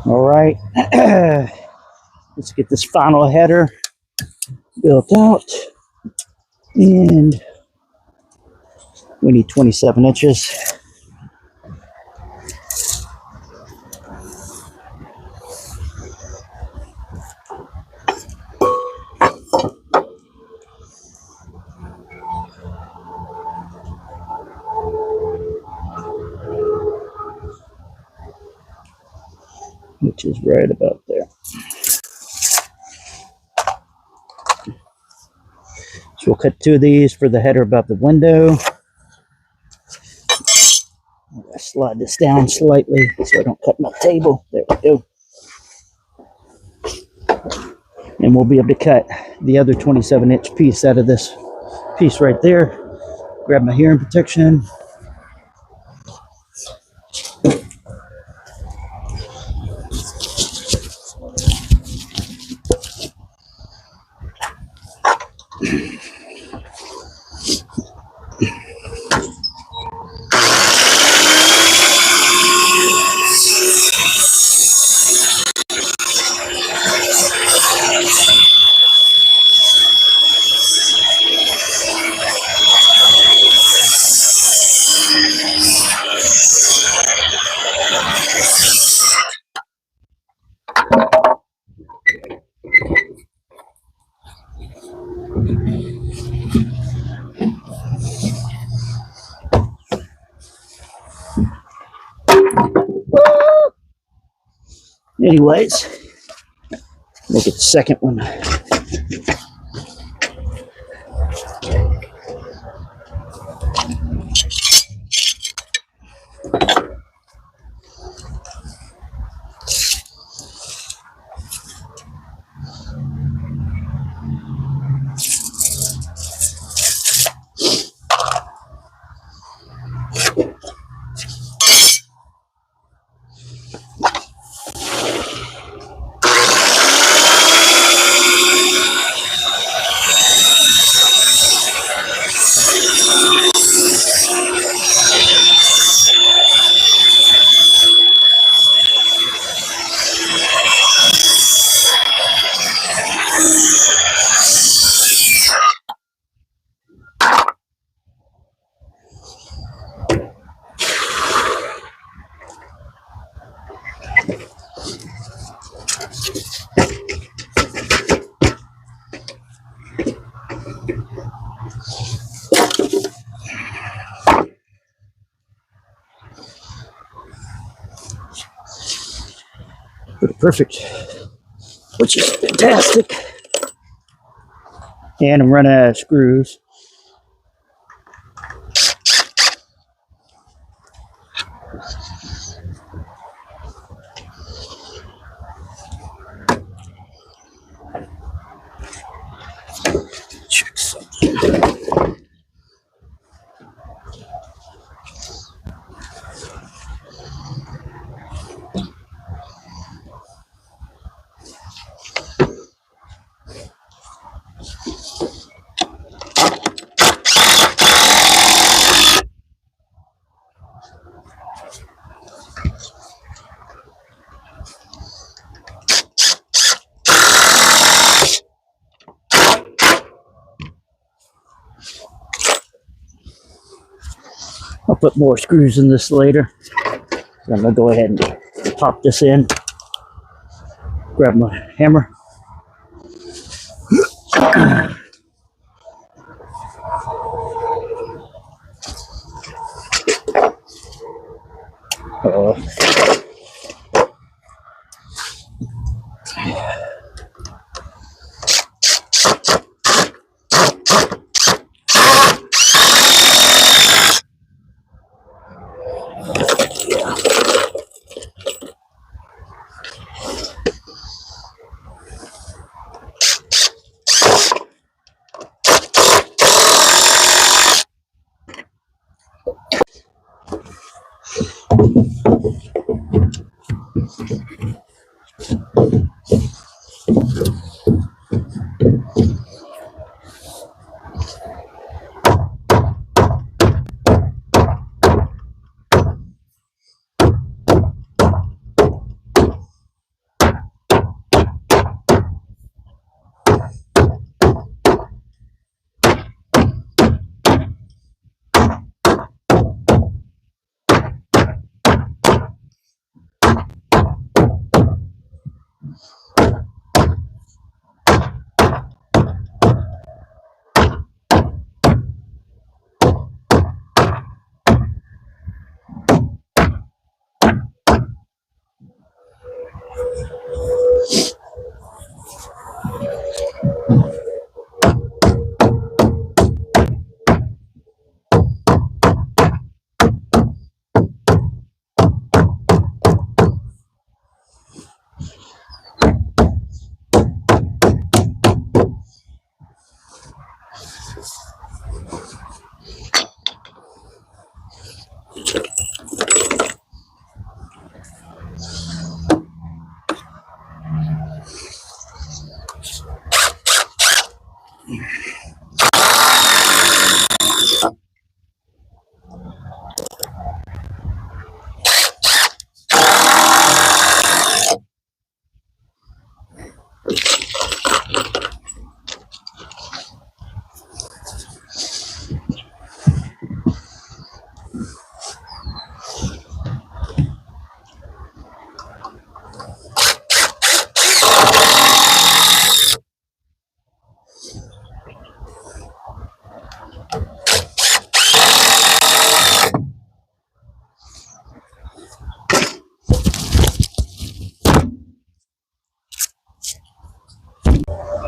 All right, let's get this final header built out, and we need 27 inches. Which is right about there. So we'll cut 2 of these for the header above the window. I'll slide this down slightly so I don't cut my table. There we go. And we'll be able to cut the other 27-inch piece out of this piece right there. Grab my hearing protection. Anyways, look at the second one. Pretty perfect, which is fantastic. And I'm running out of screws. Check something. I'll put more screws in this later. So I'm going to go ahead and pop this in. Grab my hammer.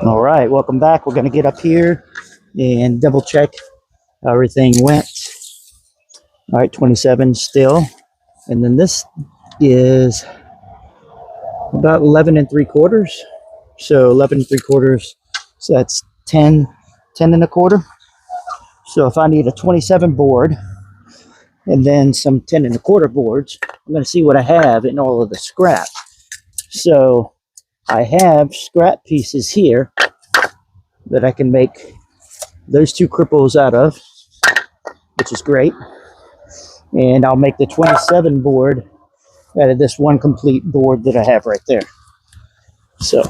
All right, welcome back. We're going to get up here and double check how everything went. All right, 27 still. And then this is about 11 and 3/4. So 11 and 3/4. So that's 10 and a quarter. So if I need a 27 board and then some 10 and a quarter boards, I'm going to see what I have in all of the scrap. So I have scrap pieces here that I can make those two cripples out of, which is great. And I'll make the 27 board out of this one complete board that I have right there. So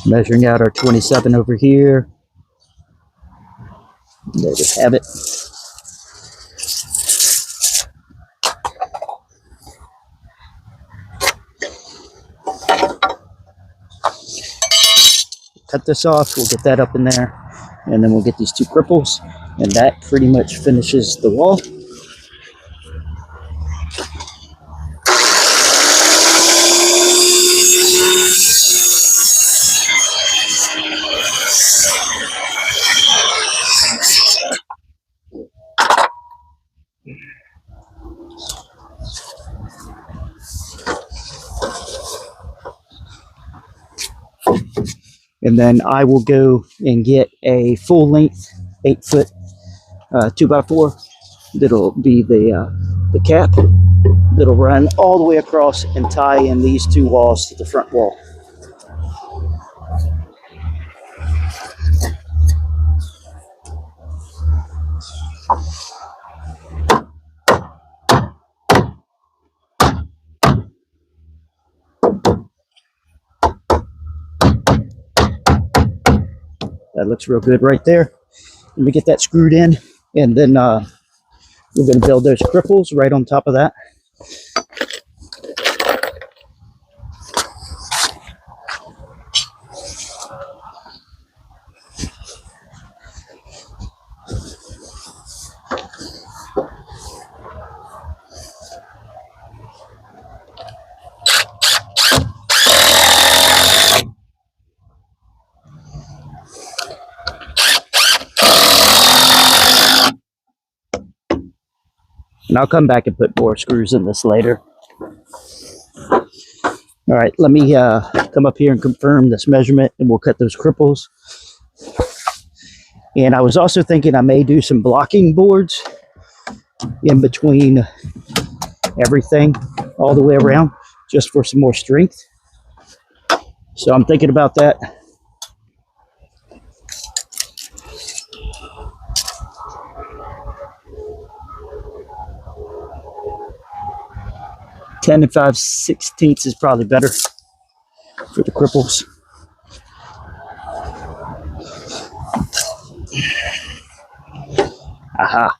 measuring out our 27 over here. There we have it. Cut this off, we'll get that up in there, and then we'll get these two cripples, and that pretty much finishes the wall. And then I will go and get a full length 8-foot 2x4 that'll be the cap that'll run all the way across and tie in these two walls to the front wall. That looks real good right there. Let me get that screwed in, and then we're going to build those cripples right on top of that. And I'll come back and put more screws in this later. All right, let me come up here and confirm this measurement, and we'll cut those cripples. And I was also thinking I may do some blocking boards in between everything all the way around, just for some more strength. So I'm thinking about that. Ten and 5/16 is probably better for the cripples. Aha.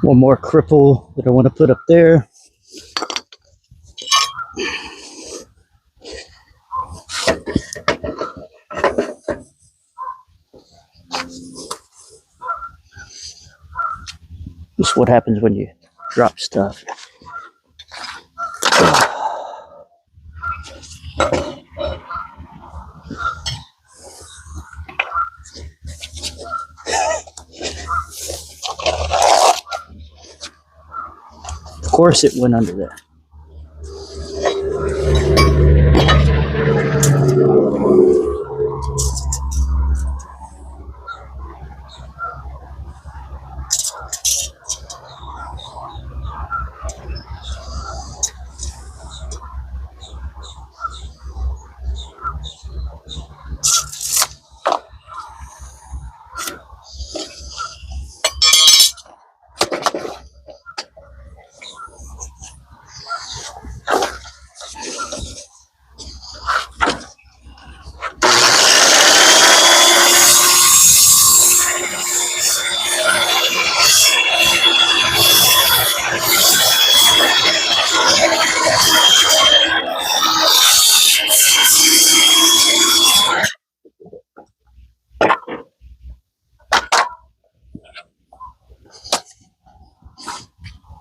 One more cripple that I want to put up there. This is what happens when you drop stuff. Of course it went under there.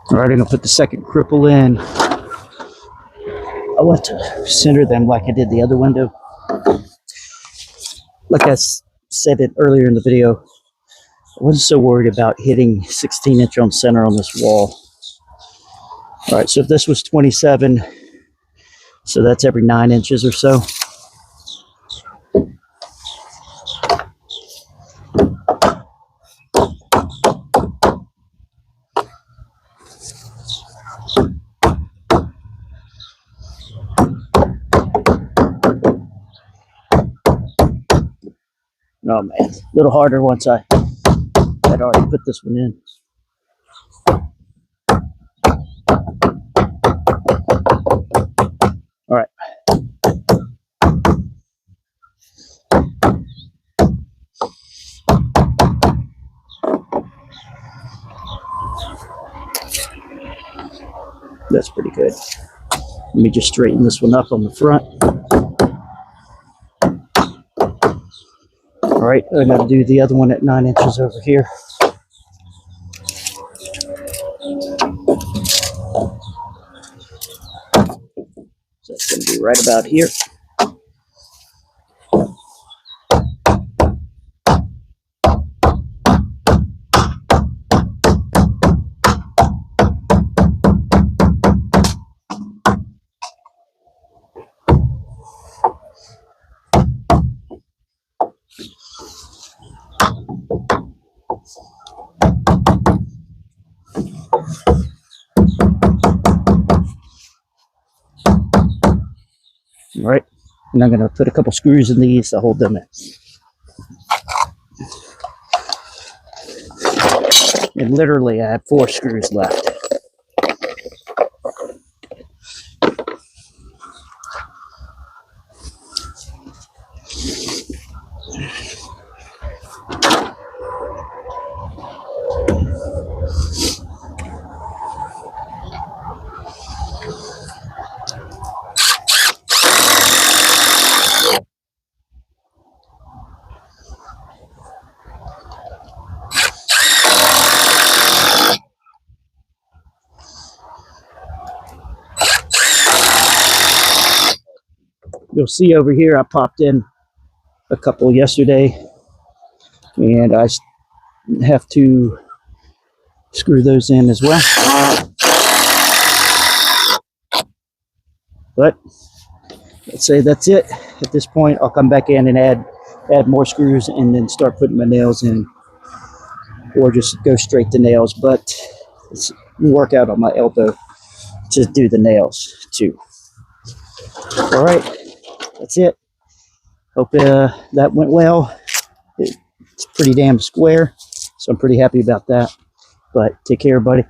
All right, I'm gonna put the second cripple in. I want to center them like I did the other window. Like I said it earlier in the video, I wasn't so worried about hitting 16-inch on center on this wall. All right, so if this was 27, so that's every 9 inches or so. Oh man, a little harder once I had already put this one in. All right. That's pretty good. Let me just straighten this one up on the front. All right, I'm going to do the other one at 9 inches over here. So it's going to be right about here. All right, and I'm going to put a couple screws in these to hold them in. And literally, I have 4 screws left. You'll see over here, I popped in a couple yesterday, and I have to screw those in as well. But let's say that's it. At this point, I'll come back in and add more screws and then start putting my nails in, or just go straight to nails. But it's work out on my elbow to do the nails too. All right, that's it. Hope that went well. It's pretty damn square, so I'm pretty happy about that. But take care, buddy.